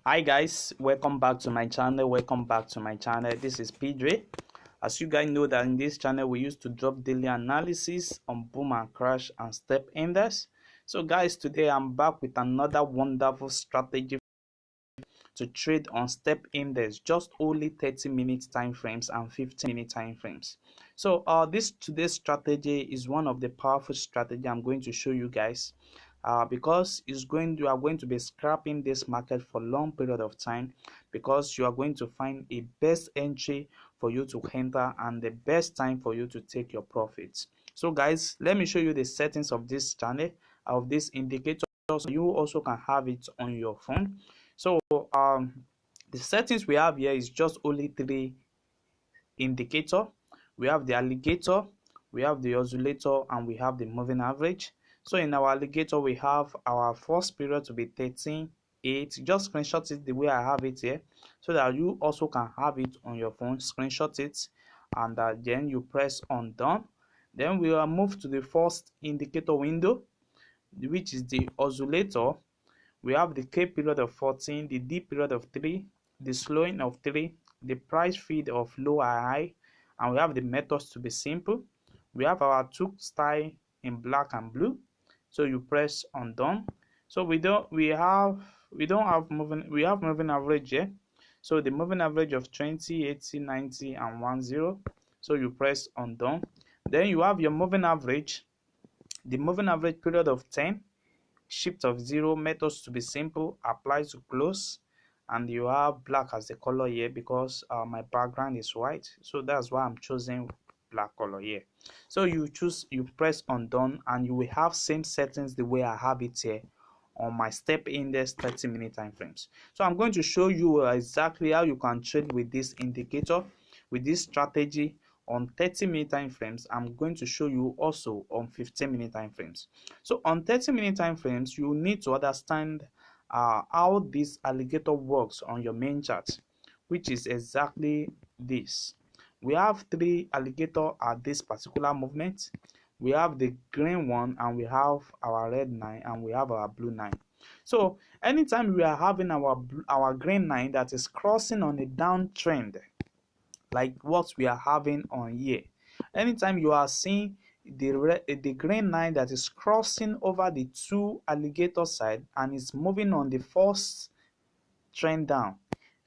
Hi guys, welcome back to my channel. This is Pedro. As you guys know that in this channel we used to drop daily analysis on boom and crash and step index. So guys, today I'm back with another wonderful strategy to trade on step index, just only 30-minute time frames and 15-minute time frames. So this today's strategy is one of the powerful strategy I'm going to show you guys, because you are going to be scrapping this market for long period of time, because you are going to find a best entry for you to enter and the best time for you to take your profits. So guys, let me show you the settings of this channel, of this indicator, so you also can have it on your phone. So the settings we have here is just only three indicator. We have the alligator, we have the oscillator, and we have the moving average. So in our alligator, we have our first period to be 13.8. Just screenshot it the way I have it here, so that you also can have it on your phone. Screenshot it, and then you press on done. Then we will move to the first indicator window, which is the oscillator. We have the K period of 14, the D period of 3, the slowing of 3, the price feed of low and high, and we have the methods to be simple. We have our two style in black and blue. So you press on done. So we have moving average here. So the moving average of 20, 80, 90, and 10. So you press on done. Then you have your moving average, the moving average period of 10, shift of 0, methods to be simple, apply to close, and you have black as the color here because my background is white, so that's why I'm choosing black color here. So you press on done, and you will have same settings the way I have it here on my step index 30-minute time frames. So I'm going to show you exactly how you can trade with this indicator, with this strategy on 30-minute time frames. I'm going to show you also on 15-minute time frames. So on 30-minute time frames, you need to understand how this alligator works on your main chart, which is exactly this. We have three alligator at this particular movement. We have the green one, and we have our red line, and we have our blue line. So anytime we are having our green line that is crossing on a downtrend, like what we are having on here, anytime you are seeing the green line that is crossing over the two alligator side and is moving on the first trend down,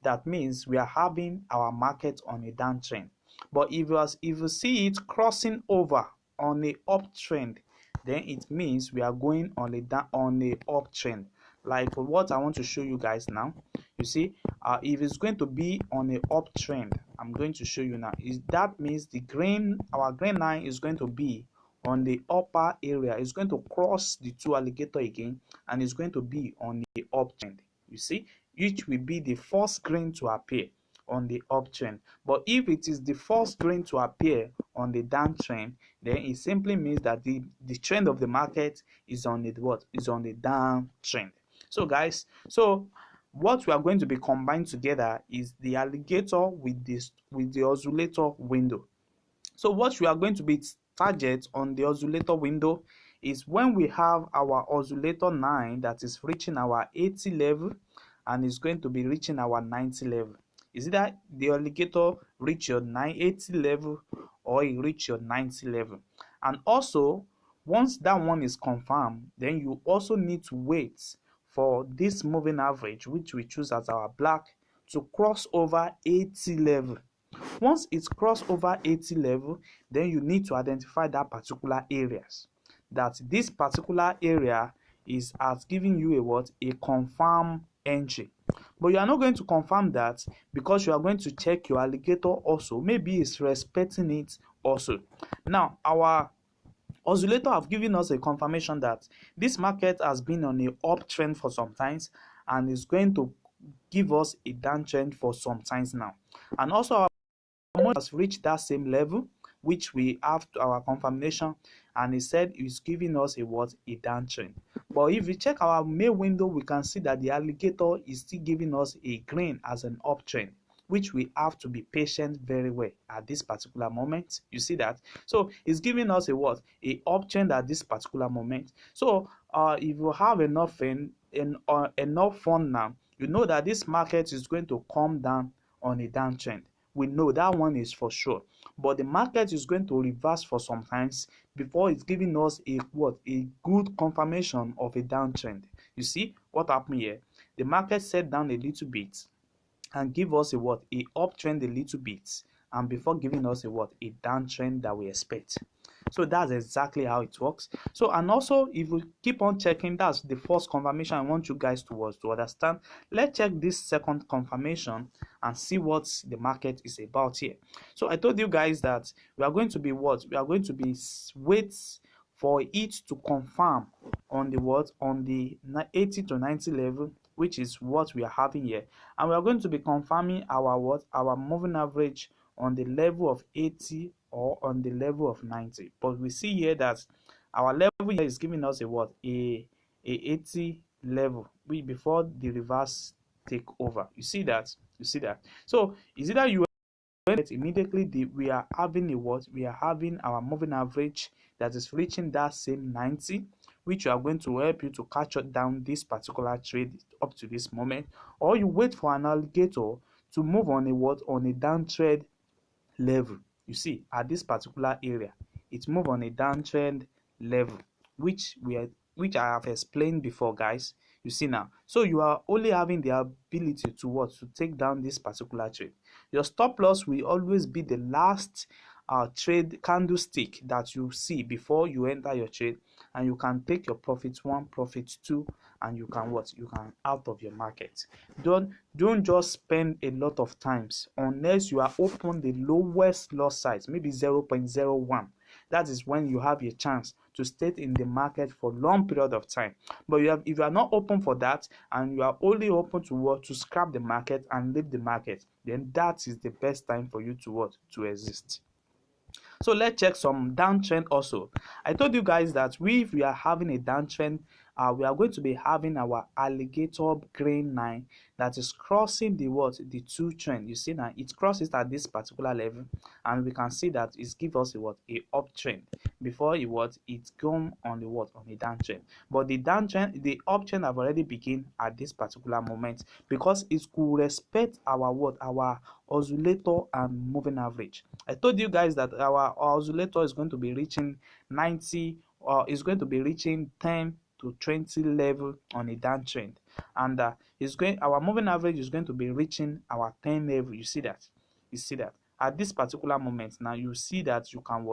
that means we are having our market on a downtrend. But if you see it crossing over on a uptrend, then it means we are going on a uptrend. Like what I want to show you guys now. You see, if it's going to be on a uptrend, I'm going to show you now. That means our green line is going to be on the upper area. It's going to cross the two alligator again, and it's going to be on the uptrend. You see, which will be the first green to appear on the uptrend. But if it is the first green to appear on the downtrend, then it simply means that the trend of the market is on the downtrend. So guys, what we are going to be combined together is the alligator with the oscillator window. So what we are going to be target on the oscillator window is when we have our oscillator 9 that is reaching our 80 level and is going to be reaching our 90 level. Is it that the alligator reach your 980 level or it reach your 90 level? And also, once that one is confirmed, then you also need to wait for this moving average, which we choose as our black, to cross over 80 level. Once it's crossed over 80 level, then you need to identify that particular areas. That this particular area is as giving you a confirm entry. But you are not going to confirm that, because you are going to check your alligator also. Maybe it's respecting it also. Now, our oscillator have given us a confirmation that this market has been on a uptrend for some times and is going to give us a downtrend for some times now. And also our has reached that same level, which we have to our confirmation, and it said it's giving us a downtrend. But if we check our main window, we can see that the alligator is still giving us a green as an uptrend, which we have to be patient very well at this particular moment. You see that? So it's giving us a uptrend at this particular moment. So if you have enough fun now, you know that this market is going to come down on a downtrend. We know that one is for sure, but the market is going to reverse for some times before it's giving us a good confirmation of a downtrend. You see what happened here? The market set down a little bit and give us a uptrend a little bit, and before giving us a downtrend that we expect. So that's exactly how it works. So, and also if we keep on checking, that's the first confirmation I want you guys to understand. Let's check this second confirmation and see what the market is about here. So I told you guys that we are going to be wait for it to confirm on the 80 to 90 level, which is what we are having here, and we are going to be confirming our moving average on the level of 80 or on the level of 90. But we see here that our level here is giving us a 80 level before the reverse take over. You see that? So is either you immediately we are having our moving average that is reaching that same 90, which are going to help you to catch down this particular trade up to this moment, or you wait for an alligator to move on a downtrend level. You see, at this particular area, it move on a downtrend level, which I have explained before, guys. You see now, so you are only having the ability to take down this particular trade. Your stop loss will always be the last trade candlestick that you see before you enter your trade, and you can take your profit 1, profit 2, and you can out of your market. Don't just spend a lot of times unless you are open the lowest loss size, maybe 0.01. That is when you have a chance to stay in the market for long period of time. But if you are not open for that, and you are only open to scrap the market and leave the market, then that is the best time for you to exist. So let's check some downtrend also. I told you guys that if we are having a downtrend, we are going to be having our alligator green line that is crossing the two trend. You see now it crosses at this particular level, and we can see that it gives us a uptrend before it come on a downtrend. But the uptrend have already begin at this particular moment, because it could respect our oscillator and moving average. I told you guys that our oscillator is going to be reaching 90, or is going to be reaching 10 to 20 level on a downtrend, and our moving average is going to be reaching our 10 level. You see that at this particular moment. Now you see that you can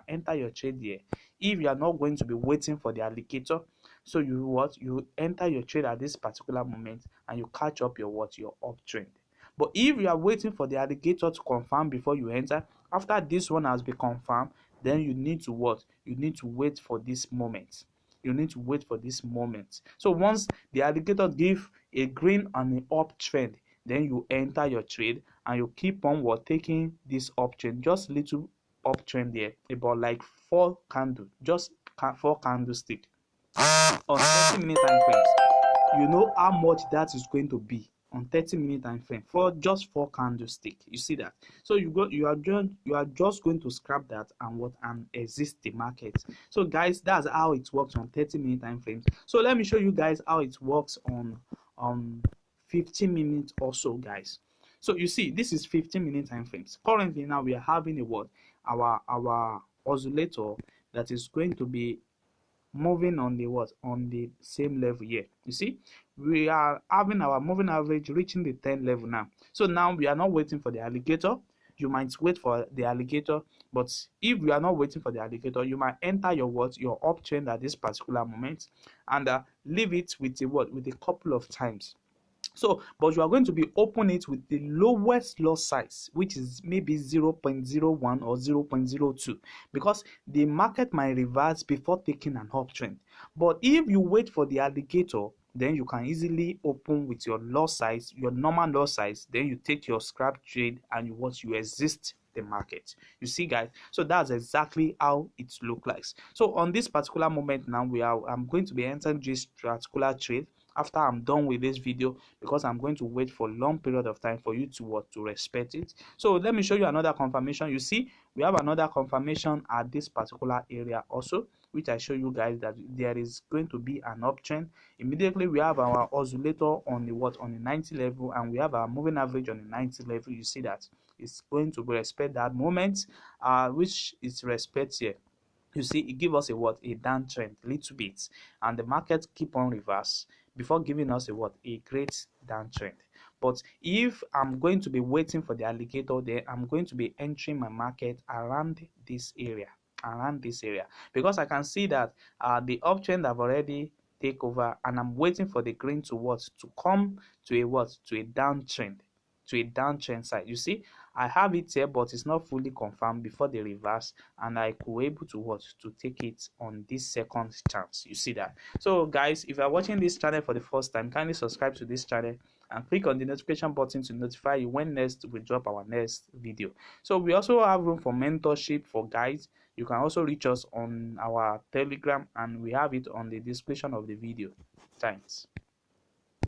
enter your trade here if you are not going to be waiting for the alligator. So you enter your trade at this particular moment, and you catch up your uptrend. But if you are waiting for the alligator to confirm before you enter, after this one has been confirmed, then you need to wait for this moment. So once the alligator give a green and an uptrend, then you enter your trade, and you keep on taking this uptrend, just little uptrend there, about like 4 candle, just 4 candlestick on 30-minute time frames. You know how much that is going to be on 30-minute time frame for just 4 candlestick. You see that? So you are just going to scrap that and exist the market. So guys, that's how it works on 30-minute time frames. So let me show you guys how it works on 15 minutes or so, guys. So you see, this is 15-minute time frames. Currently now we are having our oscillator that is going to be moving on the same level here. You see, we are having our moving average reaching the 10 level now. So now we are not waiting for the alligator. You might wait for the alligator, but if you are not waiting for the alligator, you might enter your uptrend at this particular moment, and leave it with a couple of times. So, but you are going to be open it with the lowest loss size, which is maybe 0.01 or 0.02, because the market might reverse before taking an uptrend. But if you wait for the alligator, then you can easily open with your loss size, your normal loss size. Then you take your scrap trade, and you exist the market. You see, guys, so that's exactly how it looks like. So on this particular moment now, I'm going to be entering this particular trade after I'm done with this video, because I'm going to wait for a long period of time for you to respect it. So let me show you another confirmation. You see, we have another confirmation at this particular area also, which I show you guys that there is going to be an uptrend. Immediately we have our oscillator on the what, on the 90 level, and we have our moving average on the 90 level. You see that it's going to respect that moment, which is respect here. You see, it give us a what, a downtrend little bit, and the market keep on reverse before giving us a what, a great downtrend. But if I'm going to be waiting for the alligator, then I'm going to be entering my market around this area, because I can see that the uptrend have already take over, and I'm waiting for the green to what, to come to a what, to a downtrend, side. You see, I have it here, but it's not fully confirmed before the reverse, and I could able to what, to take it on this second chance. You see that? So guys, if you are watching this channel for the first time, kindly subscribe to this channel and click on the notification button to notify you when next we drop our next video. So we also have room for mentorship for guys. You can also reach us on our Telegram, and we have it on the description of the video. Thanks.